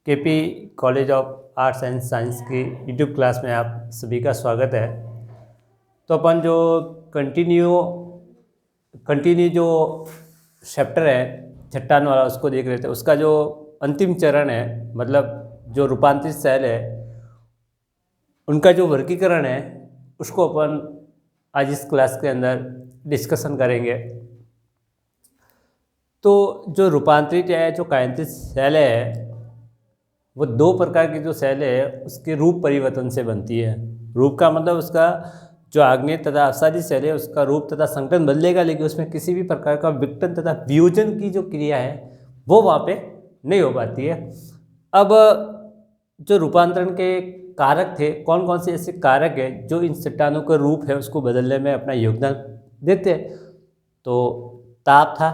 KP college of arts and science की YouTube class में आप सभी का स्वागत है। तो अपन जो कंटिन्यू जो चैप्टर है चट्टान वाला उसको देख रहे थे। उसका जो अंतिम चरण है, मतलब जो रूपांतरित सेल है उनका जो वर्गीकरण है उसको अपन आज इस क्लास के अंदर डिस्कशन करेंगे। तो जो रूपांतरित या जो कायांतरित सेल है वो दो प्रकार की जो सेल है उसके रूप परिवर्तन से बनती है। रूप का मतलब उसका जो आग्नेय तथा अपसारी सेल है उसका रूप तथा संगठन बदलेगा, लेकिन उसमें किसी भी प्रकार का विघटन तथा वियोजन की जो क्रिया है वो वहाँ पे नहीं हो पाती है। अब जो रूपांतरण के कारक थे, कौन कौन से ऐसे कारक है जो इन चट्टानों का रूप है उसको बदलने में अपना योगदान देते हैं। तो ताप था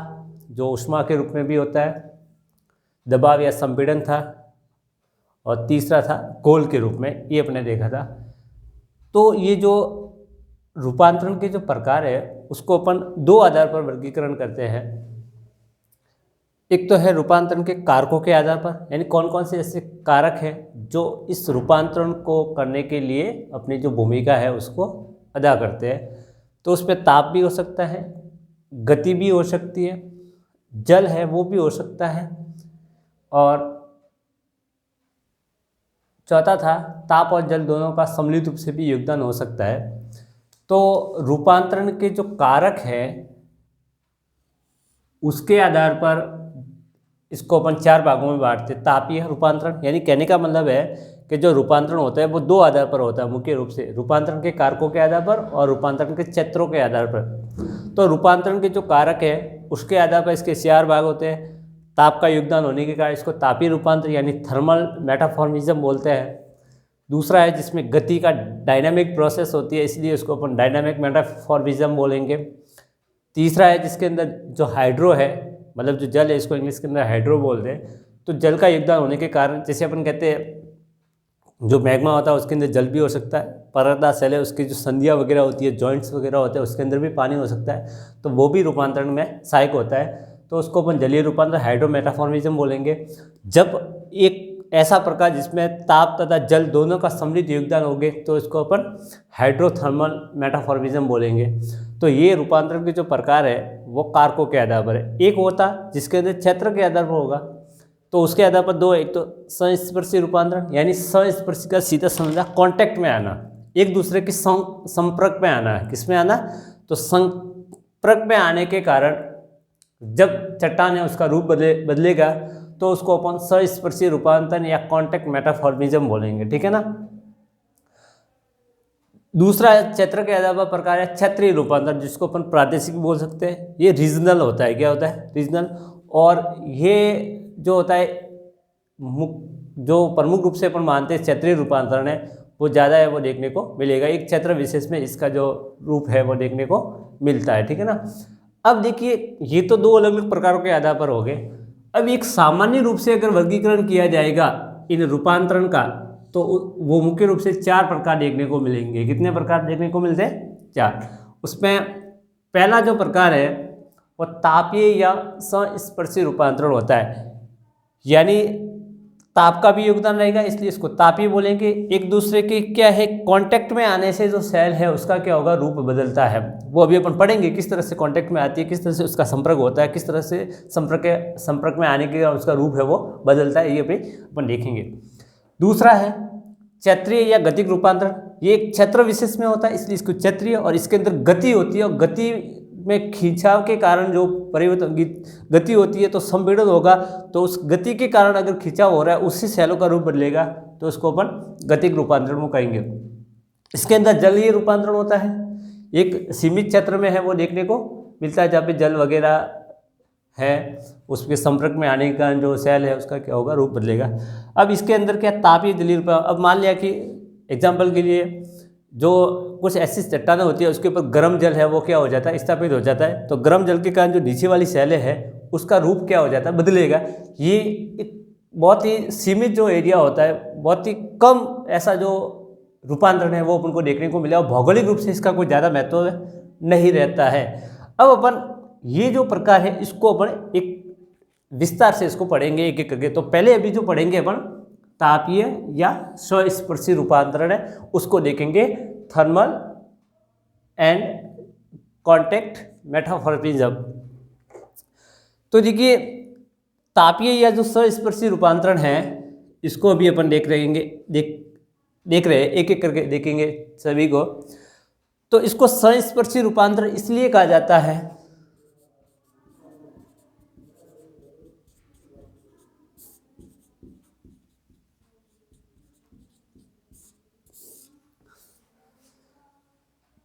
जो ऊष्मा के रूप में भी होता है, दबाव या संपीड़न था, और तीसरा था कोल के रूप में, ये अपने देखा था। तो ये जो रूपांतरण के जो प्रकार है उसको अपन दो आधार पर वर्गीकरण करते हैं। एक तो है रूपांतरण के कारकों के आधार पर, यानी कौन कौन से ऐसे कारक हैं जो इस रूपांतरण को करने के लिए अपनी जो भूमिका है उसको अदा करते हैं। तो उसमें ताप भी हो सकता है, गति भी हो सकती है, जल है वो भी हो सकता है, और चौथा था ताप और जल दोनों का सम्मिलित रूप से भी योगदान हो सकता है। तो रूपांतरण के जो कारक है उसके आधार पर इसको अपन चार भागों में बांटते हैं। तापीय रूपांतरण, यानी कहने का मतलब है कि जो रूपांतरण होता है वो दो आधार पर होता है मुख्य रूप से, रूपांतरण के कारकों के आधार पर और रूपांतरण के क्षेत्रों के आधार पर। तो रूपांतरण के जो कारक है उसके आधार पर इसके चार भाग होते हैं। ताप का योगदान होने के कारण इसको तापीय रूपांतर यानी थर्मल मेटाफॉर्मिज्म बोलते हैं। दूसरा है जिसमें गति का डायनामिक प्रोसेस होती है, इसलिए उसको अपन डायनामिक मेटाफॉर्मिज्म बोलेंगे। तीसरा है जिसके अंदर जो हाइड्रो है, मतलब जो जल है, इसको इंग्लिश के अंदर हाइड्रो बोलते हैं। तो जल का योगदान होने के कारण, जैसे अपन कहते हैं जो मैग्मा होता है उसके अंदर जल भी हो सकता है, परतदार सेल है उसकी जो संधियाँ वगैरह होती है, जॉइंट्स वगैरह होते हैं, उसके अंदर भी पानी हो सकता है, तो वो भी रूपांतरण में सहायक होता है। तो उसको अपन जलीय रूपांतर हाइड्रोमेटाफॉर्मिज्म बोलेंगे। जब एक ऐसा प्रकार जिसमें ताप तथा जल दोनों का सम्मिलित योगदान होगे तो इसको अपन हाइड्रोथर्मल मेटाफॉर्मिज्म बोलेंगे। तो ये रूपांतरण के जो प्रकार है वो कारकों के आधार पर है। एक होता जिसके अंदर क्षेत्र के आधार पर होगा, तो उसके आधार पर दो, एक तो संस्पर्शी रूपांतरण यानी संस्पर्शी का सीधा समझा कॉन्टैक्ट में आना, एक दूसरे के संपर्क में आना है। किस में आना? तो संपर्क में आने के कारण जब चट्टान है उसका रूप बदलेगा तो उसको अपन संस्पर्शी रूपांतरण या कॉन्टैक्ट मेटाफॉर्मिज्म बोलेंगे, ठीक है ना। दूसरा क्षेत्र के आधार पर प्रकार है क्षेत्रीय रूपांतरण, जिसको अपन प्रादेशिक बोल सकते हैं। ये रीजनल होता है। क्या होता है? रीजनल। और ये जो होता है जो प्रमुख रूप से अपन मानते हैं क्षेत्रीय रूपांतरण है वो ज़्यादा है, वो देखने को मिलेगा। एक क्षेत्र विशेष में इसका जो रूप है वो देखने को मिलता है, ठीक है ना। अब देखिए ये तो दो अलग अलग प्रकारों के आधार पर हो गए। अब एक सामान्य रूप से अगर वर्गीकरण किया जाएगा इन रूपांतरण का तो वो मुख्य रूप से चार प्रकार देखने को मिलेंगे। कितने प्रकार देखने को मिलते हैं? चार। उसमें पहला जो प्रकार है वो तापीय या संस्पर्शी रूपांतरण होता है, यानी ताप का भी योगदान रहेगा इसलिए इसको तापीय बोलेंगे। एक दूसरे के क्या है कांटेक्ट में आने से जो सेल है उसका क्या होगा? रूप बदलता है। वो अभी अपन पढ़ेंगे किस तरह से कांटेक्ट में आती है, किस तरह से उसका संपर्क होता है, किस तरह से संपर्क में आने के उसका रूप है वो बदलता है, ये भी अपन देखेंगे। दूसरा है क्षेत्रीय या गतिक रूपांतरण। ये एक क्षेत्र विशेष में होता है इसलिए इसको क्षेत्रीय, और इसके अंदर गति होती है और गति में खिंचाव के कारण जो परिवर्तन गति होती है तो संपीड़न होगा, तो उस गति के कारण अगर खिंचाव हो रहा है उसी सेलों का रूप बदलेगा तो उसको अपन गतिक रूपांतरण को कहेंगे। इसके अंदर जलीय रूपांतरण होता है, एक सीमित क्षेत्र में है वो देखने को मिलता है जहाँ पे जल वगैरह है, उसके संपर्क में आने के कारण जो सेल है उसका क्या होगा? रूप बदलेगा। अब इसके अंदर क्या तापीय जलीय रूपांतरण। अब मान लिया कि एग्जाम्पल के लिए जो कुछ ऐसी चट्टानें होती है उसके ऊपर गर्म जल है वो क्या हो जाता है? स्थापित हो जाता है। तो गर्म जल के कारण जो नीचे वाली सेलें है उसका रूप क्या हो जाता है? बदलेगा। ये एक बहुत ही सीमित जो एरिया होता है, बहुत ही कम ऐसा जो रूपांतरण है वो अपन को देखने को मिला, और भौगोलिक रूप से इसका कोई ज़्यादा महत्व नहीं रहता है। अब अपन ये जो प्रकार है इसको अपन एक विस्तार से इसको पढ़ेंगे एक एक करके। तो पहले अभी जो पढ़ेंगे अपन तापीय या स्वस्पर्शी रूपांतरण है, उसको देखेंगे थर्मल एंड कांटेक्ट मेटामॉर्फिज्म। तो देखिए तापीय या जो स्वस्पर्शी रूपांतरण है इसको अभी अपन देख रहे हैं, एक एक करके देखेंगे सभी को। तो इसको स्वस्पर्शी रूपांतरण इसलिए कहा जाता है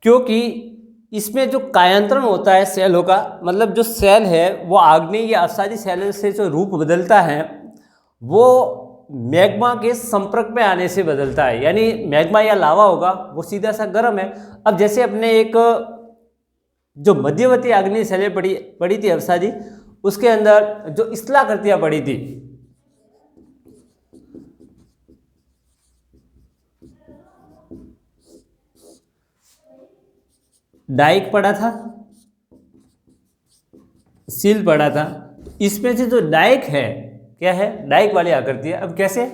क्योंकि इसमें जो कायांतरण होता है सेलों का, मतलब जो सेल है वो आग्नेय या अवसादी सेल से जो रूप बदलता है वो मैग्मा के संपर्क में आने से बदलता है। यानी मैग्मा या लावा होगा वो सीधा सा गर्म है। अब जैसे अपने एक जो मध्यवर्ती आग्नेय सेलें पड़ी थी अवसादी, उसके अंदर जो स्थलाकृतियां पड़ी थी, डाइक पड़ा था, सील पड़ा था, इसमें से जो डाइक है क्या है, डाइक वाली आकृति है। अब कैसे,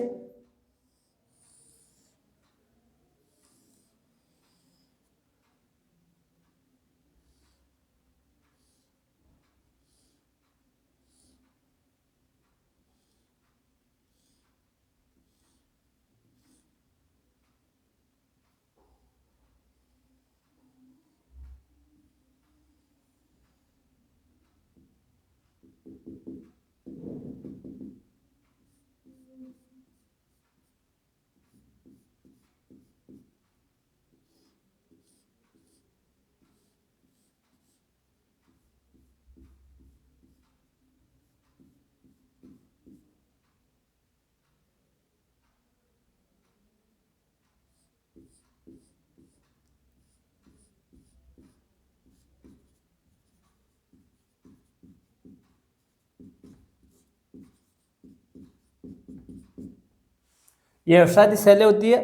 ये अवसादी सेलें होती है।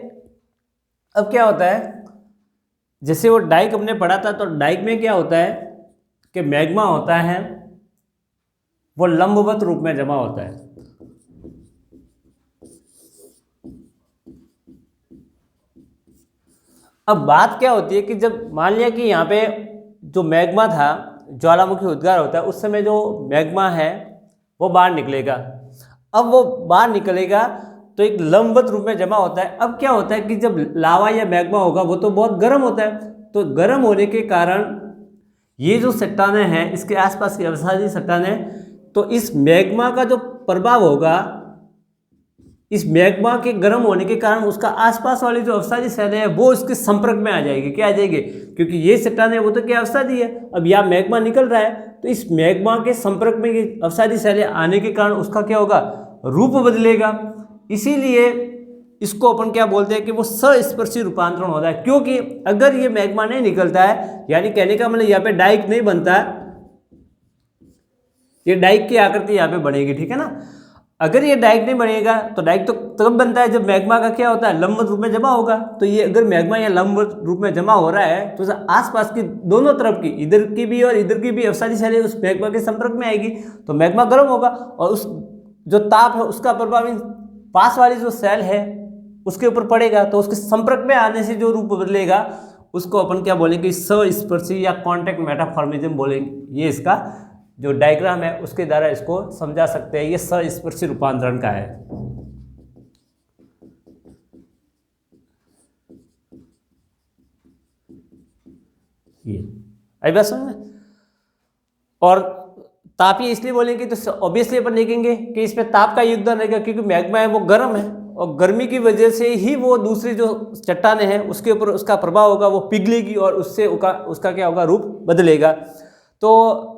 अब क्या होता है, जैसे वो डाइक हमने पढ़ा था, तो डाइक में क्या होता है कि मैग्मा होता है वो लंबवत रूप में जमा होता है। अब बात क्या होती है कि जब मान लिया कि यहाँ पे जो मैग्मा था, ज्वालामुखी उद्गार होता है, उस समय जो मैग्मा है वो बाहर निकलेगा। अब वो बाहर निकलेगा तो एक लंबवत रूप में जमा होता है। अब क्या होता है कि जब लावा या मैग्मा होगा वो तो बहुत गर्म होता है, तो गर्म होने के कारण ये जो चट्टानें हैं, इसके आसपास की अवसादी चट्टानें, तो इस मैग्मा का जो प्रभाव होगा, इस मैग्मा के गर्म होने के कारण उसका आसपास वाली जो अवसादी सेलें हैं वो उसके संपर्क में आ जाएगी। क्या आ जाएगी, क्योंकि ये चट्टानें वो तो क्या अवसादी है, अब यहाँ मैग्मा निकल रहा है, तो इस मैग्मा के संपर्क में ये अवसादी सेलें आने के कारण उसका क्या होगा, रूप बदलेगा। इसीलिए इसको अपन क्या बोलते हैं कि वो स्वस्पर्शी रूपांतरण होता है। क्योंकि अगर ये मैग्मा नहीं निकलता है, यानी कहने का मतलब यहाँ पे डाइक नहीं बनता है, ये डाइक की आकृति यहाँ पे बनेगी, ठीक है ना। अगर ये डाइक नहीं बनेगा तो डाइक तो तब बनता है जब मैग्मा का क्या होता है, लंबवत रूप में जमा होगा। तो ये अगर मैग्मा या लंबवत रूप में जमा हो रहा है तो आसपास की दोनों तरफ की, इधर की भी और इधर की भी अवसादी सेलें उस मैग्मा के संपर्क में आएगी, तो मैग्मा गर्म होगा और उस जो ताप है उसका प्रभाव इन पास वाली जो सेल है उसके ऊपर पड़ेगा, तो उसके संपर्क में आने से जो रूप बदलेगा उसको अपन क्या बोलेंगे, स्वस्पर्शी या कॉन्टैक्ट मेटामॉर्फिज्म बोलेंगे। ये इसका जो डायग्राम है उसके द्वारा इसको समझा सकते हैं, ये स्वस्पर्शी रूपांतरण का है। ये आई बात समझ में। और तापीय इसलिए बोलेंगे तो ऑब्वियसली अपन देखेंगे कि इसमें ताप का योगदान रहेगा, क्योंकि मैग्मा है वो गर्म है और गर्मी की वजह से ही वो दूसरी जो चट्टानें हैं उसके ऊपर उसका प्रभाव होगा, वो पिघलेगी और उससे उसका क्या होगा, रूप बदलेगा। तो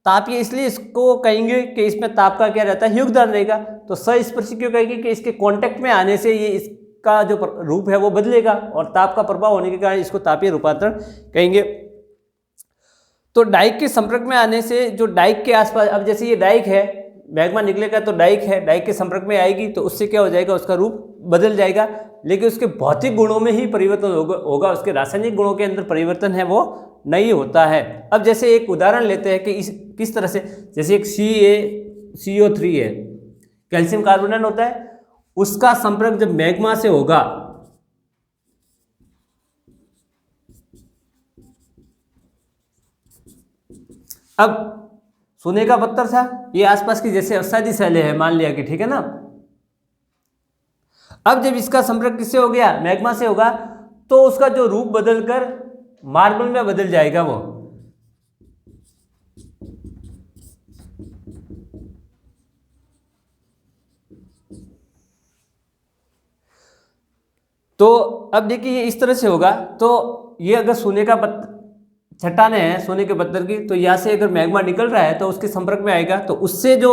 तापीय इसलिए इसको कहेंगे कि इसमें ताप का क्या रहता है, योगदान रहेगा। तो स्वस्पर्शी क्यों कहेंगे कि इसके कांटेक्ट में आने से ये इसका जो रूप है वो बदलेगा और ताप का प्रभाव होने के कारण इसको तापीय रूपांतरण कहेंगे। तो डाइक के संपर्क में आने से जो डाइक के आसपास, अब जैसे ये डाइक है, मैग्मा निकलेगा तो डाइक है, डाइक के संपर्क में आएगी तो उससे क्या हो जाएगा, उसका रूप बदल जाएगा, लेकिन उसके भौतिक गुणों में ही परिवर्तन होगा, उसके रासायनिक गुणों के अंदर परिवर्तन है वो नहीं होता है। अब जैसे एक उदाहरण लेते हैं कि किस तरह से, जैसे एक CO3 है, कैल्शियम कार्बोनेट होता है, उसका संपर्क जब मैग्मा से होगा, अब सोने का पत्थर था, ये आसपास की जैसे अवसादी शैलें हैं मान लिया कि, ठीक है ना। अब जब इसका संपर्क किससे हो गया, मैग्मा से होगा, तो उसका जो रूप बदलकर मार्बल में बदल जाएगा वो। तो अब देखिए ये इस तरह से होगा, तो ये अगर सोने का चट्टाने हैं सोने के पत्थर की, तो यहाँ से अगर मैग्मा निकल रहा है तो उसके संपर्क में आएगा, तो उससे जो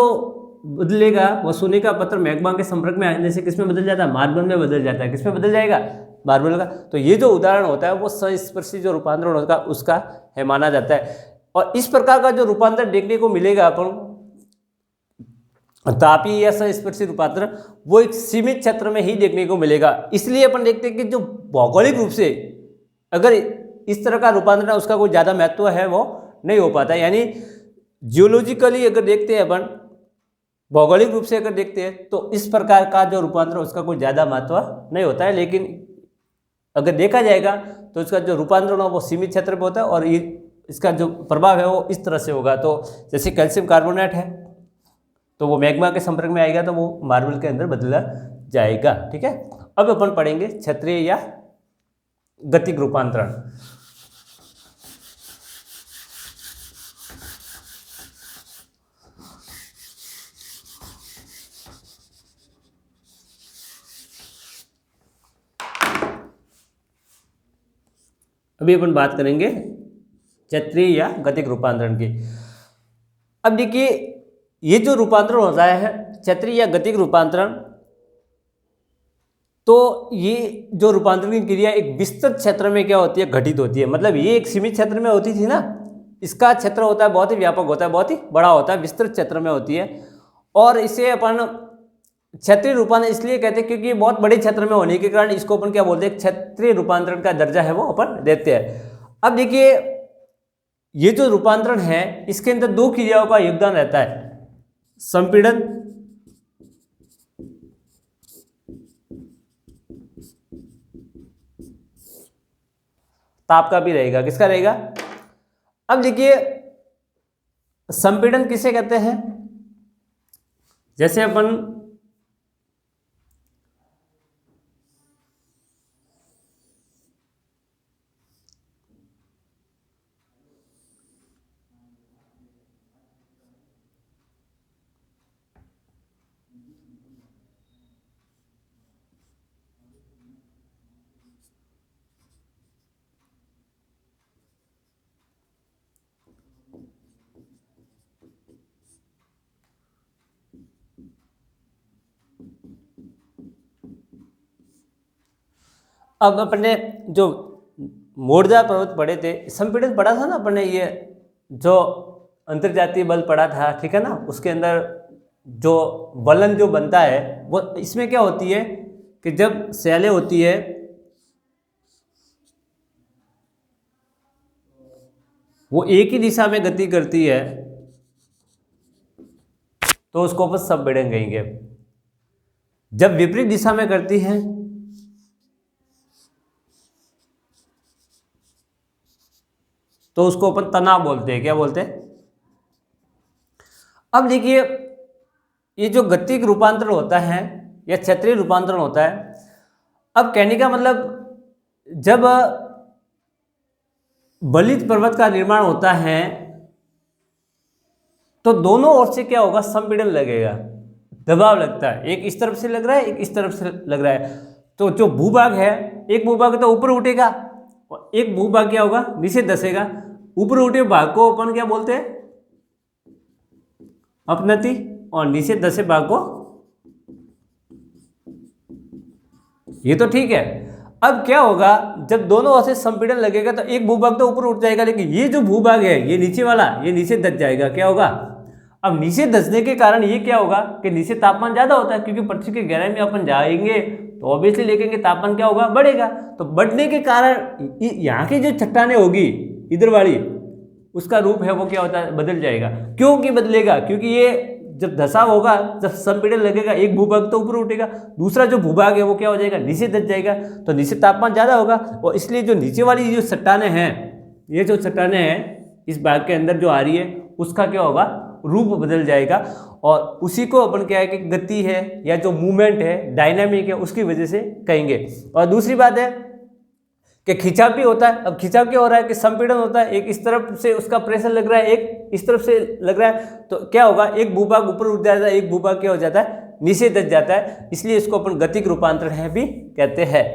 बदलेगा वो सोने का पत्थर मैग्मा के संपर्क में आने से किसमें बदल जाता है, मार्बल में बदल जाता है। किसमें बदल जाएगा, मार्बल का। तो ये जो उदाहरण होता है वो संस्पर्शी जो रूपांतरण होगा उसका है माना जाता है। और इस प्रकार का जो रूपांतर देखने को मिलेगा अपन तापीय या संस्पर्शी रूपांतरण, वो एक सीमित क्षेत्र में ही देखने को मिलेगा। इसलिए अपन देखते हैं कि जो भौगोलिक रूप से अगर इस तरह का रूपांतरण उसका कोई ज़्यादा महत्व है वो नहीं हो पाता। यानी जियोलॉजिकली अगर देखते हैं अपन, भौगोलिक रूप से अगर देखते हैं, तो इस प्रकार का जो रूपांतरण उसका कोई ज़्यादा महत्व नहीं होता है। लेकिन अगर देखा जाएगा तो इसका जो रूपांतरण हो वो सीमित क्षेत्र में होता है, और ये इसका जो प्रभाव है वो इस तरह से होगा। तो जैसे कैल्शियम कार्बोनेट है, तो वो मैग्मा के संपर्क में आएगा तो वो मार्बल के अंदर बदला जाएगा। ठीक है, अब अपन पढ़ेंगे क्षत्रीय या गतिक रूपांतरण। अभी अपन बात करेंगे क्षत्रीय या गतिक रूपांतरण की। अब देखिए ये जो रूपांतरण होता है क्षत्रीय या गतिक रूपांतरण, तो ये जो रूपांतरण की क्रिया एक विस्तृत क्षेत्र में क्या होती है, घटित होती है। मतलब ये एक सीमित क्षेत्र में होती थी ना, इसका क्षेत्र होता है बहुत ही व्यापक होता है, बहुत ही बड़ा होता है, विस्तृत क्षेत्र में होती है। और इसे अपन क्षत्रीय रूपांतरण इसलिए कहते हैं क्योंकि ये बहुत बड़े क्षेत्र में होने के कारण इसको अपन क्या बोलते हैं, क्षत्रीय रूपांतरण का दर्जा है वो अपन देते हैं। अब देखिए ये जो रूपांतरण है इसके अंदर दो क्रियाओं का योगदान रहता है, संपीड़न ताप का भी रहेगा। किसका रहेगा? अब देखिए संपीड़न किसे कहते हैं, जैसे अपन अब अपने जो मोरजा पर्वत पढ़े थे, संपीड़न पढ़ा था ना अपने, ये जो अंतर्जातीय बल पढ़ा था, ठीक है ना। उसके अंदर जो वलन जो बनता है वो इसमें क्या होती है कि जब शैलें होती है वो एक ही दिशा में गति करती है तो उसको अपन संपीड़न कहेंगे। जब विपरीत दिशा में करती है तो उसको अपन तनाव बोलते हैं। क्या बोलते हैं? अब देखिए ये जो गतिक रूपांतरण होता है या क्षत्रीय रूपांतरण होता है, अब कहने का मतलब जब बलित पर्वत का निर्माण होता है तो दोनों ओर से क्या होगा, संपीड़न लगेगा, दबाव लगता है। एक इस तरफ से लग रहा है, एक इस तरफ से लग रहा है। तो जो भूभाग है, एक भूभाग तो ऊपर उठेगा और एक भूभाग क्या होगा, नीचे धसेगा। ऊपर उठे भाग को अपन क्या बोलते हैं, अपनति, और नीचे धसे भाग को, ये तो ठीक है। अब क्या होगा, जब दोनों ओर से संपीड़न लगेगा तो एक भूभाग तो ऊपर उठ जाएगा, लेकिन ये जो भूभाग है ये नीचे वाला, ये नीचे धस जाएगा। क्या होगा, अब नीचे धसने के कारण ये क्या होगा कि नीचे तापमान ज्यादा होता है, क्योंकि पृथ्वी की गहराई में अपन जाएंगे तो ऑब्वियसली देखेंगे तापमान क्या होगा, बढ़ेगा। तो बढ़ने के कारण यहाँ की जो चट्टानें होगी इधर वाली, उसका रूप है वो क्या होता है, बदल जाएगा। क्योंकि बदलेगा, क्योंकि ये जब धसाव होगा, जब संपीड़न लगेगा, एक भूभाग तो ऊपर उठेगा, दूसरा जो भूभाग है वो क्या हो जाएगा, नीचे दब जाएगा, तो नीचे तापमान ज़्यादा होगा। और इसलिए जो नीचे वाली जो चट्टानें हैं, ये जो चट्टानें हैं इस भाग के अंदर जो आ रही है, उसका क्या होगा, रूप बदल जाएगा। और उसी को अपन क्या है कि गति है या जो मूवमेंट है, डायनामिक है, उसकी वजह से कहेंगे। और दूसरी बात है कि खिंचाव भी होता है। अब खिंचाव क्या हो रहा है कि संपीड़न होता है, एक इस तरफ से उसका प्रेशर लग रहा है, एक इस तरफ से लग रहा है, तो क्या होगा, एक भूभाग ऊपर उठ जाता है, एक भूभाग क्या हो जाता है, नीचे दब जाता है। इसलिए इसको अपन गतिक रूपांतरण है भी कहते हैं।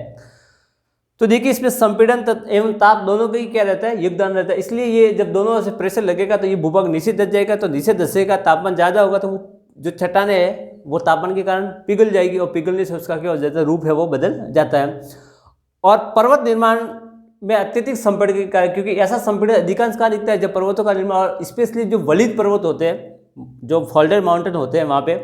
तो देखिए इसमें संपीड़न एवं ताप दोनों का ही क्या रहता है, योगदान रहता है। इसलिए ये जब दोनों से प्रेशर लगेगा तो ये भूभाग नीचे दब जाएगा, तो नीचे धसेगा, तापमान ज़्यादा होगा, तो वो जो चट्टानें है वो तापमान के कारण पिघल जाएगी, और पिघलने से उसका क्या हो जाता है, रूप है वो बदल जाता है। और पर्वत निर्माण में अत्यधिक संपीड़न के कारण, क्योंकि ऐसा संपीड़न अधिकांश कहाँ दिखता है, जब पर्वतों का निर्माण, और स्पेशली जो वलित पर्वत होते हैं, जो फोल्डेड माउंटेन होते हैं, वहाँ पे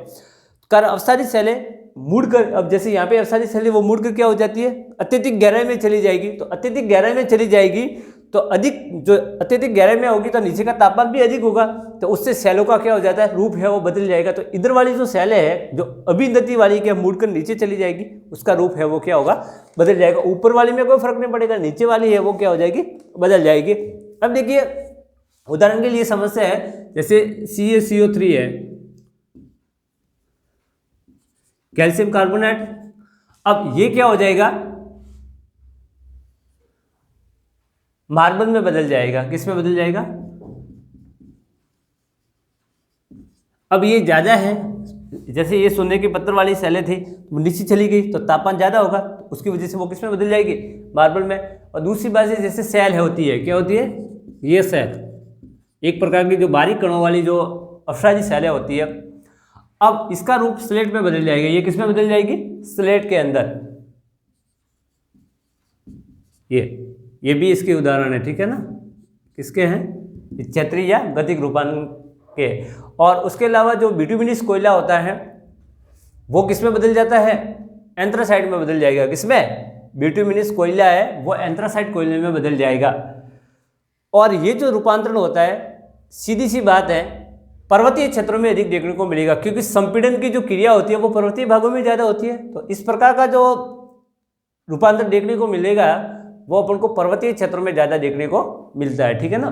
कारण अवसादी शैलें मुड़कर, अब जैसे यहाँ पे अवसादी शैलें वो मुड़कर क्या हो जाती है, अत्यधिक गहराई में चली जाएगी। तो अत्यधिक गहराई में चली जाएगी तो अत्यधिक गहराई में होगी तो नीचे का तापमान भी अधिक होगा, तो उससे शैलों का क्या हो जाता है, रूप है वो बदल जाएगा। तो इधर वाली जो शैलें है, जो अभिनति वाली क्या मुड़कर नीचे चली जाएगी, उसका रूप है वो क्या होगा, बदल जाएगा। ऊपर वाली में कोई फर्क नहीं पड़ेगा, नीचे वाली है वो क्या हो जाएगी, बदल जाएगी। अब देखिए उदाहरण के लिए समस्या है, जैसे CaCO3 है, कैल्शियम कार्बोनेट। अब ये क्या हो जाएगा, मार्बल में बदल जाएगा। किस में बदल जाएगा, अब ये ज़्यादा है, जैसे ये सोने के पत्थर वाली सेलें थी, नीचे चली गई तो तापमान ज़्यादा होगा, तो उसकी वजह से वो किस में बदल जाएगी, मार्बल में। और दूसरी बात है, जैसे सेल होती है, क्या होती है, ये सेल एक प्रकार की जो बारीक कणों वाली जो अवसादी सेलें होती है, अब इसका रूप स्लेट में बदल जाएगा। ये किस में बदल जाएगी, स्लेट के अंदर। ये भी इसके उदाहरण है, ठीक है ना, किसके हैं, क्षैत्रीय या गतिक रूपांतरण के। और उसके अलावा जो बिटुमिनस कोयला होता है वो किस में बदल जाता है, एंथ्रासाइट में बदल जाएगा। किसमें, बिटुमिनस कोयला है वो एंथ्रासाइट कोयले में बदल जाएगा। और ये जो रूपांतरण होता है, सीधी सी बात है, पर्वतीय क्षेत्रों में अधिक देखने को मिलेगा, क्योंकि संपीड़न की जो क्रिया होती है वो पर्वतीय भागों में ज़्यादा होती है। तो इस प्रकार का जो रूपांतरण देखने को मिलेगा वो अपन को पर्वतीय क्षेत्रों में ज़्यादा देखने को मिलता है, ठीक है ना।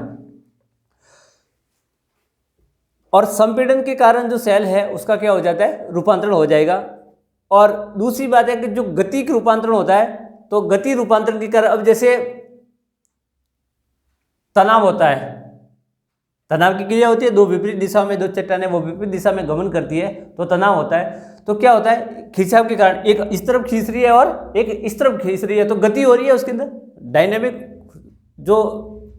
और संपीड़न के कारण जो सेल है उसका क्या हो जाता है, रूपांतरण हो जाएगा। और दूसरी बात है कि जो गतिक रूपांतरण होता है, तो गति रूपांतरण के कारण, अब जैसे तनाव होता है, तनाव की क्रिया होती है, दो विपरीत दिशा में, दो चट्टानें वो विपरीत दिशा में गमन करती है, तो तनाव होता है। तो क्या होता है, खिंचाव के कारण एक इस तरफ खींच रही है और एक इस तरफ खींच रही है, तो गति हो रही है, उसके अंदर डायनेमिक जो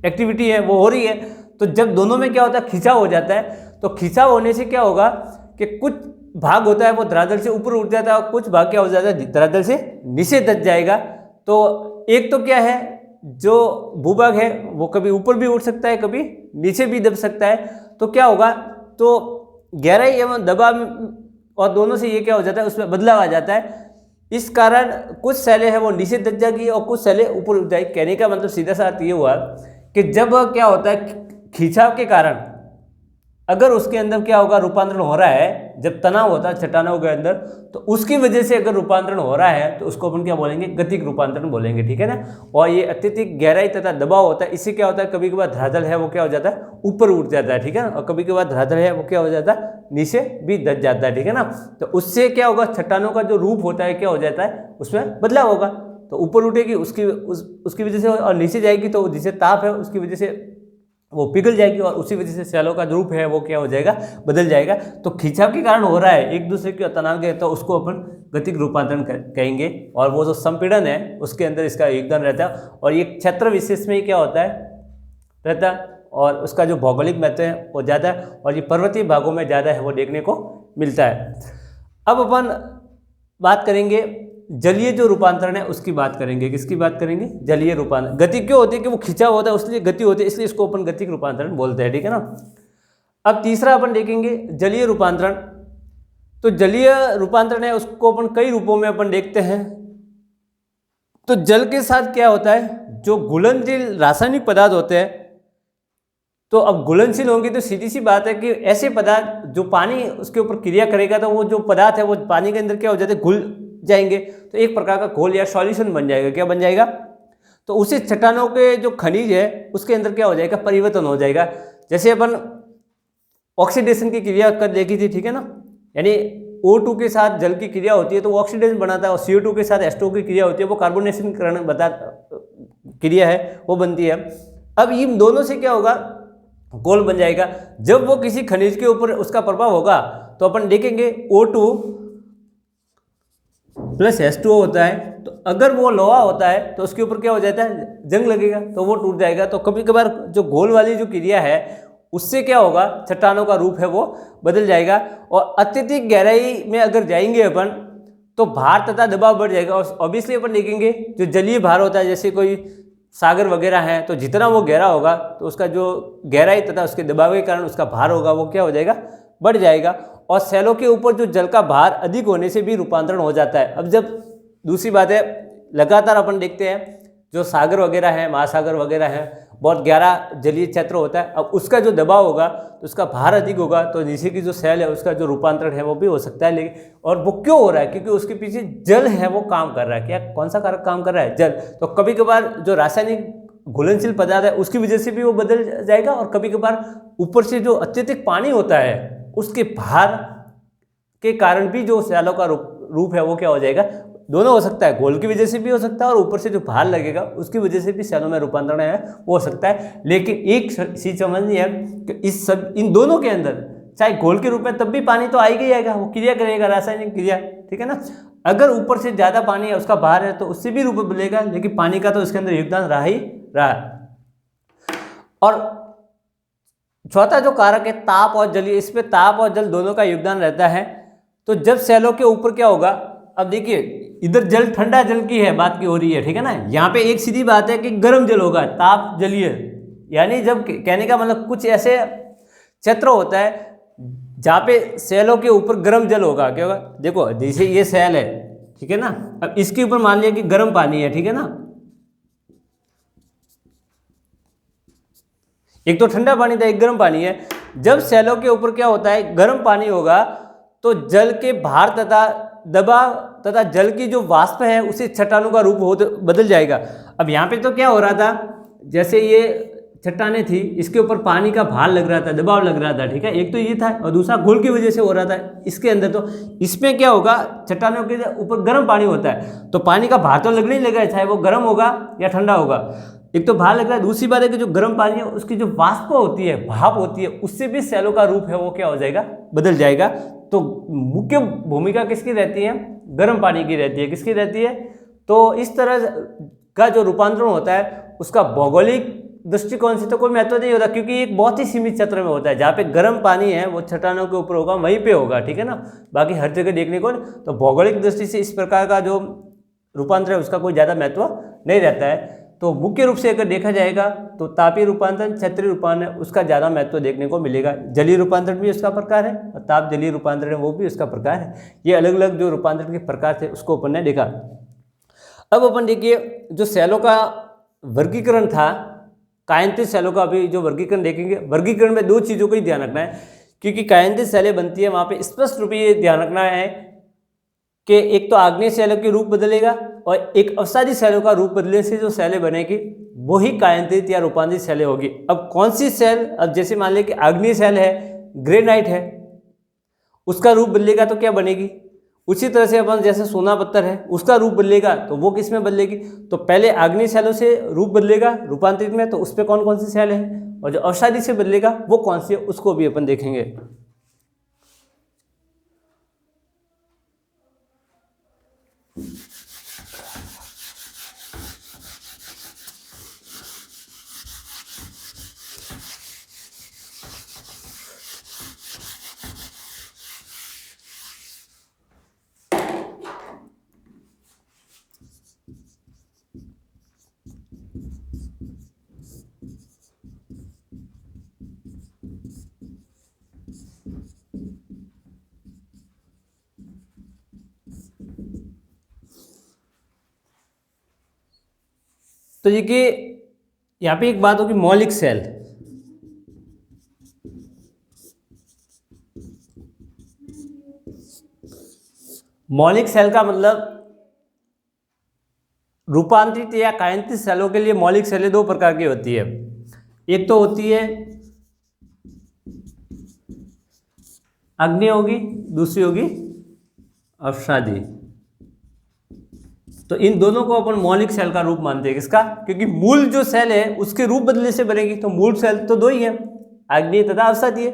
एक्टिविटी है वो हो रही है। तो जब दोनों में क्या होता है, खिंचाव हो जाता है, तो खिंचाव होने से क्या होगा कि कुछ भाग होता है वो धरातल से ऊपर उठ जाता है, और कुछ भाग क्या हो जाता है, धरातल से नीचे दब जाएगा। तो एक तो क्या है, जो भूभाग है वो कभी ऊपर भी उठ सकता है, कभी नीचे भी दब सकता है। तो क्या होगा, तो गहराई एवं दबाव और दोनों से ये क्या हो जाता है, उसमें बदलाव आ जाता है। इस कारण कुछ सेलें हैं वो नीचे दब जाएगी और कुछ सेलें ऊपर उठ जाएगी। कहने का मतलब सीधा सा अर्थ ये हुआ कि जब क्या होता है, खिंचाव के कारण अगर उसके अंदर क्या होगा, रूपांतरण हो रहा है, जब तनाव होता है चट्टानों के अंदर, तो उसकी वजह से अगर रूपांतरण हो रहा है तो उसको अपन क्या बोलेंगे, गतिक रूपांतरण बोलेंगे, ठीक है ना। और ये अत्यधिक गहराई तथा दबाव होता है, इससे क्या होता है, कभी कभार धरातल है वो क्या हो जाता है, ऊपर उठ जाता है, ठीक है ना, और कभी कभार धरातल है वो क्या हो जाता है, नीचे भी दब जाता है, ठीक है ना। तो उससे क्या होगा, चट्टानों का जो रूप होता है क्या हो जाता है, उसमें बदलाव होगा। तो ऊपर उठेगी उसकी वजह से, और नीचे जाएगी तो जिसे ताप है उसकी वजह से वो पिघल जाएगी, और उसी वजह से सेलों का रूप है वो क्या हो जाएगा, बदल जाएगा। तो खिंचाव के कारण हो रहा है एक दूसरे के तनाव के, तो उसको अपन गतिक रूपांतरण कहेंगे। और वो जो संपीड़न है उसके अंदर इसका योगदान रहता है, और ये क्षेत्र विशेष में क्या होता है, रहता है, और उसका जो भौगोलिक महत्व है वो ज़्यादा है, और ये पर्वतीय भागों में ज़्यादा है वो देखने को मिलता है। अब अपन बात करेंगे जलीय जो रूपांतरण है उसकी बात करेंगे। किसकी बात करेंगे, जलीय रूपांतरण। गति क्यों होती है कि वो खिंचाव होता है, उसलिए गति होती है, इसलिए इसको अपन गतिक रूपांतरण बोलते हैं, ठीक है ना। अब तीसरा अपन देखेंगे जलीय रूपांतरण। तो जलीय रूपांतरण है उसको अपन कई रूपों में अपन देखते हैं। तो जल के साथ क्या होता है, जो घुलनशील रासायनिक पदार्थ होते हैं तो अब घुलनशील होंगे तो सीधी सी बात है कि ऐसे पदार्थ जो पानी उसके ऊपर क्रिया करेगा तो वो जो पदार्थ है वो पानी के अंदर क्या हो जाते हैं, घुल जाएंगे, तो एक प्रकार का घोल या सॉल्यूशन बन जाएगा। क्या बन जाएगा? तो उसी चट्टानों के जो खनिज है उसके अंदर क्या हो जाएगा, परिवर्तन हो जाएगा। जैसे अपन ऑक्सीडेशन की क्रिया कर देखी थी, ठीक है ना, यानी O2 के साथ जल की क्रिया होती है तो वो ऑक्सीडेशन बनाता है, और CO2 के साथ H2O की क्रिया होती है वो कार्बोनेशन क्रिया है वो बनती है। अब इन दोनों से क्या होगा, घोल बन जाएगा। जब वो किसी खनिज के ऊपर उसका प्रभाव होगा तो अपन देखेंगे O2 प्लस H2O होता है, तो अगर वो लोहा होता है तो उसके ऊपर क्या हो जाता है, जंग लगेगा तो वो टूट जाएगा। तो कभी कभार जो घोल वाली जो क्रिया है उससे क्या होगा, चट्टानों का रूप है वो बदल जाएगा। और अत्यधिक गहराई में अगर जाएंगे अपन तो भार तथा दबाव बढ़ जाएगा। और ऑब्वियसली अपन देखेंगे जो जलीय भार होता है, जैसे कोई सागर वगैरह है, तो जितना वो गहरा होगा तो उसका जो गहराई तथा उसके दबाव के कारण उसका भार होगा वो क्या हो जाएगा, बढ़ जाएगा। और सेलों के ऊपर जो जल का भार अधिक होने से भी रूपांतरण हो जाता है। अब जब दूसरी बात है, लगातार अपन देखते हैं जो सागर वगैरह है, महासागर वगैरह है, बहुत गहरा जलीय क्षेत्र होता है। अब उसका जो दबाव होगा तो उसका भार अधिक होगा, तो नीचे की जो सेल है उसका जो रूपांतरण है वो भी हो सकता है। लेकिन और वो क्यों हो रहा है, क्योंकि उसके पीछे जल है वो काम कर रहा है। क्या, कौन सा कारक काम कर रहा है, जल। तो कभी कभार जो रासायनिक घुलनशील पदार्थ है उसकी वजह से भी वो बदल जाएगा, और कभी कभार ऊपर से जो अत्यधिक पानी होता है उसके भार के कारण भी जो सेलों का रूप है वो क्या हो जाएगा, दोनों हो सकता है। घोल की वजह से भी हो सकता है और ऊपर से जो भार लगेगा उसकी वजह से भी सेलों में रूपांतरण है वो हो सकता है। लेकिन एक चीज समझनी है कि इन दोनों के अंदर चाहे घोल के रूप में तब भी पानी तो आएगा ही आएगा, वो क्रिया करेगा, रासायनिक क्रिया, ठीक है ना। अगर ऊपर से ज्यादा पानी है उसका भार है तो उससे भी रूप बदलेगा, लेकिन पानी का तो इसके अंदर योगदान रहा ही रहा। और चौथा जो कारक है ताप और जल, इसमें ताप और जल दोनों का योगदान रहता है। तो जब सेलों के ऊपर क्या होगा, अब देखिए इधर जल ठंडा जल की है बात की हो रही है, ठीक है ना। यहाँ पे एक सीधी बात है कि गर्म जल होगा, ताप जलीय, यानी जब कहने का मतलब कुछ ऐसे क्षेत्र होता है जहाँ पे सेलों के ऊपर गर्म जल होगा। क्या होगा, देखो जैसे ये सेल है, ठीक है ना, अब इसके ऊपर मान लिया कि गर्म पानी है, ठीक है ना, एक तो ठंडा पानी था एक गर्म पानी है। जब सेलों के ऊपर क्या होता है, गर्म पानी होगा तो जल के भार तथा दबाव तथा जल की जो वाष्प है उसे चट्टानों का रूप बदल जाएगा। अब यहाँ पे तो क्या हो रहा था, जैसे ये चट्टानें थी इसके ऊपर पानी का भार लग रहा था, दबाव लग रहा था, ठीक है, एक तो ये था, और दूसरा घोल की वजह से हो रहा था इसके अंदर। तो इसमें क्या होगा, चट्टानों के ऊपर गर्म पानी होता है तो पानी का भार तो लगने ही लगेगा, चाहे वो गर्म होगा या ठंडा होगा, एक तो भार लग रहा है। दूसरी बात है कि जो गर्म पानी है उसकी जो वाष्प होती है, भाप होती है, उससे भी सेलों का रूप है वो क्या हो जाएगा, बदल जाएगा। तो मुख्य भूमिका किसकी रहती है, गर्म पानी की रहती है। किसकी रहती है, तो इस तरह का जो रूपांतरण होता है उसका भौगोलिक दृष्टिकोण से तो कोई महत्व नहीं होता, क्योंकि एक बहुत ही सीमित क्षेत्र में होता है। जहाँ पे गर्म पानी है वो चट्टानों के ऊपर होगा, वहीं पे होगा, ठीक है ना, बाकी हर जगह देखने को। तो भौगोलिक दृष्टि से इस प्रकार का जो रूपांतरण है उसका कोई ज़्यादा महत्व नहीं रहता है। तो मुख्य रूप से अगर देखा जाएगा तो तापीय रूपांतरण, क्षेत्रीय रूपांतरण उसका ज़्यादा महत्व देखने को मिलेगा। जलीय रूपांतरण भी उसका प्रकार है और ताप जलीय रूपांतरण वो भी उसका प्रकार है। ये अलग अलग जो रूपांतरण के प्रकार थे उसको अपन ने देखा। अब अपन देखिए जो सेलों का वर्गीकरण था, कायांतित सेलों का अभी जो वर्गीकरण देखेंगे। वर्गीकरण में दो चीज़ों को ही ध्यान रखना है, क्योंकि कायांतित सेलें बनती है वहाँ पे स्पष्ट रूप ये ध्यान रखना है कि एक तो आग्नेय सेलों के रूप बदलेगा और एक अवसादी सेलों का रूप बदलने से जो सेलें बनेगी वही कायांतित या रूपांतरित सेलें होगी। अब कौन सी सेल, अब जैसे मान लें कि आग्नेय सेल है, ग्रेनाइट है, उसका रूप बदलेगा तो क्या बनेगी। उसी तरह से अपन जैसे सोना पत्थर है उसका रूप बदलेगा तो वो किस में बदलेगी, तो पहले आग्नेय सेलों से रूप बदलेगा रूपांतरित में, तो उस पर कौन कौन सी सेल है, और जो अवसादी से बदलेगा वो कौन सी है उसको भी अपन देखेंगे। तो देखिए यहाँ पे एक बात होगी, मौलिक सेल, मौलिक सेल का मतलब रूपांतरित या कायांतरित सेलों के लिए मौलिक सेलें दो प्रकार की होती है। एक तो होती है अग्नि होगी, दूसरी होगी अवसादी। तो इन दोनों को अपन मौलिक सेल का रूप मानते हैं। किसका? क्योंकि मूल जो सेल है उसके रूप बदलने से बनेगी, तो मूल सेल तो दो ही है, अग्नि तथा अवसादी।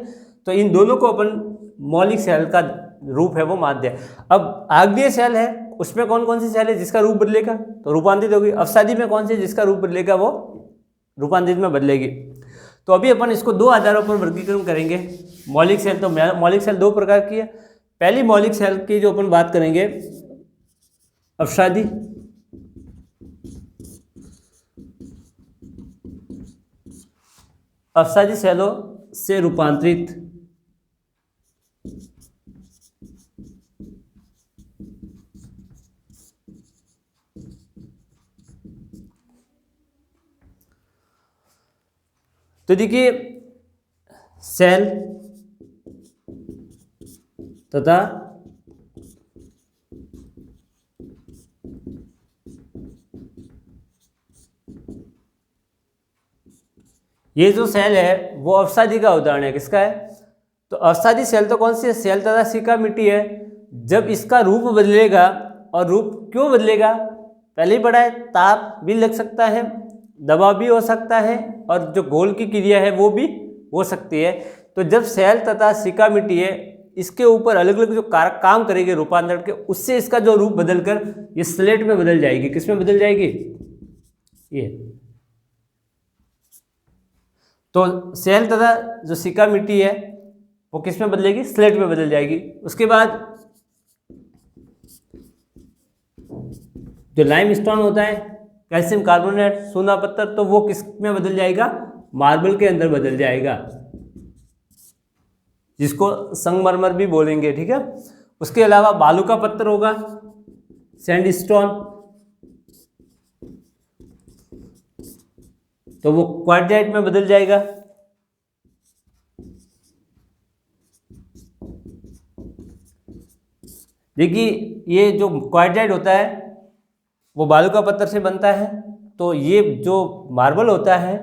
तो इन दोनों को अपन मौलिक सेल का रूप है वो मानते हैं। अब आग्नेय सेल है, उसमें कौन कौन सी सेल है जिसका रूप बदलेगा? तो रूपांतरित होगी। अवसादी में कौन सी जिसका रूप बदलेगा? वो रूपांतरित में बदलेगी। तो अभी अपन इसको दो आधारों पर वर्गीकरण करेंगे। मौलिक सेल, तो मौलिक सेल दो प्रकार की है। पहली मौलिक सेल की जो अपन बात करेंगे, अवसादी। अवसादी सेलों से रूपांतरित तो देखिए, सेल तथा ये जो सेल है वो अवसादी का उदाहरण है। किसका है? तो अवसादी सेल तो कौन सी है? सेल तथा सिका मिट्टी है। जब इसका रूप बदलेगा, और रूप क्यों बदलेगा पहले ही पढ़ा है, ताप भी लग सकता है, दबाव भी हो सकता है, और जो घोल की क्रिया है वो भी हो सकती है। तो जब सेल तथा सिका मिट्टी है, इसके ऊपर अलग अलग जो कारक काम करेंगे रूपांतरण के, उससे इसका जो रूप बदलकर ये स्लेट में बदल जाएगी। किस में बदल जाएगी? ये। तो सेल तथा जो सिका मिट्टी है वो किस में बदलेगी? स्लेट में बदल जाएगी। उसके बाद जो लाइमस्टोन होता है, कैल्शियम कार्बोनेट, सोना पत्थर, तो वो किस में बदल जाएगा? मार्बल के अंदर बदल जाएगा, जिसको संगमरमर भी बोलेंगे। ठीक है। उसके अलावा बालू का पत्थर होगा, सैंडस्टोन, तो वो क्वार्टजाइट में बदल जाएगा। देखिए, ये जो क्वार्टजाइट होता है वो बालू का पत्थर से बनता है। तो ये जो मार्बल होता है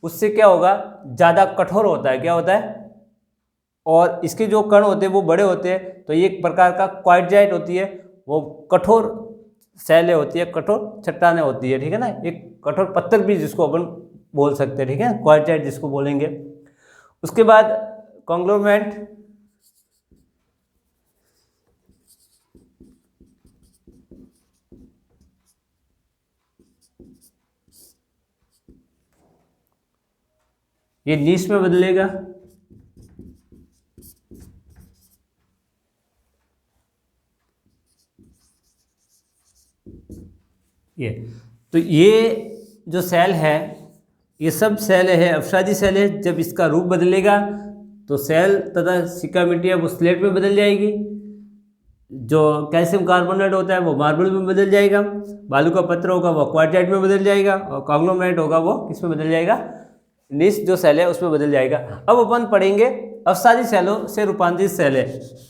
उससे क्या होगा? ज़्यादा कठोर होता है। क्या होता है? और इसके जो कण होते हैं वो बड़े होते हैं। तो ये एक प्रकार का क्वार्टजाइट होती है, वो कठोर शैलें होती है, कठोर चट्टानें होती है। ठीक है ना, एक कठोर पत्थर भी जिसको अपन बोल सकते हैं। ठीक है, क्वार्टजाइट जिसको बोलेंगे। उसके बाद कॉन्ग्लोमेरेट, ये नीच में बदलेगा। ये तो ये जो सेल है, ये सब सेल है अवसादी सेल है। जब इसका रूप बदलेगा तो सेल तथा सिका मिट्टी है वो स्लेट में बदल जाएगी, जो कैल्शियम कार्बोनेट होता है वो मार्बल में बदल जाएगा, बालू का पत्थर होगा वो क्वार्टजाइट में बदल जाएगा, और कॉन्ग्लोमेरेट होगा वो किस में बदल जाएगा? नीच जो सेल है उसमें बदल जाएगा। अब अपन पढ़ेंगे अवसादी सेलों से रूपांतरित सेल है।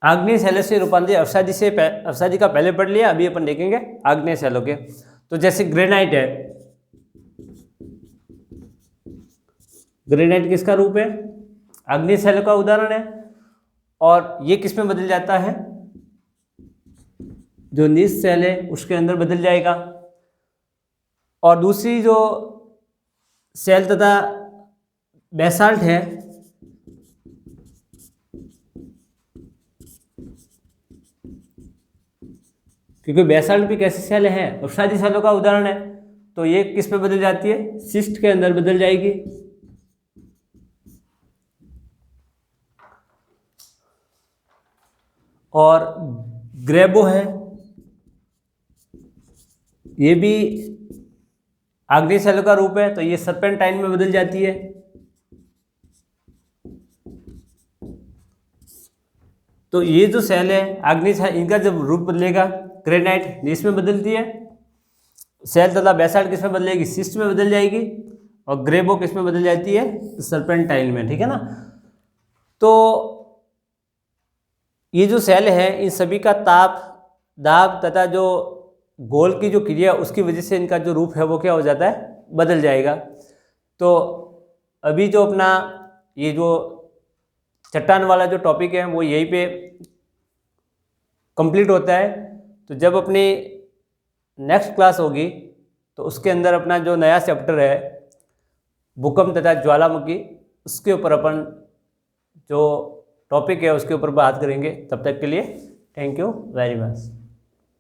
आग्नेय सेलों से रूपांतरित अवसादी का पहले पढ़ लिया, अभी अपन देखेंगे आग्नेय सेलों के। तो जैसे ग्रेनाइट है, ग्रेनाइट किसका रूप है? आग्नेय सेलों का उदाहरण है। और ये किस में बदल जाता है? जो नीच सेल है उसके अंदर बदल जाएगा। और दूसरी जो सेल तथा बेसाल्ट है, क्योंकि बेसाल्ट भी कैसी सेल है? अवसादी सेलों का उदाहरण है। तो ये किस में बदल जाती है? सिस्ट के अंदर बदल जाएगी। और ग्रेबो है, ये भी आग्नेय सेलों का रूप है। तो ये सर्पेंटाइन में बदल जाती है। तो ये जो सेल है अग्निज है, इनका जब रूप बदलेगा ग्रेनाइट इसमें बदलती है सेल, तथा बेसाल्ट किसमें बदलेगी, सिस्ट में बदल जाएगी, और ग्रेबो किसमें बदल जाती है, सर्पेंटाइल में। ठीक है ना। तो ये जो सेल है इन सभी का ताप, दाब तथा जो गोल की जो क्रिया उसकी वजह से इनका जो रूप है वो क्या हो जाता है, बदल जाएगा। तो अभी जो अपना ये जो चट्टान वाला जो टॉपिक है वो यहीं पे कंप्लीट होता है। तो जब अपनी नेक्स्ट क्लास होगी तो उसके अंदर अपना जो नया चैप्टर है भूकंप तथा ज्वालामुखी, उसके ऊपर अपन जो टॉपिक है उसके ऊपर बात करेंगे। तब तक के लिए थैंक यू वेरी मच।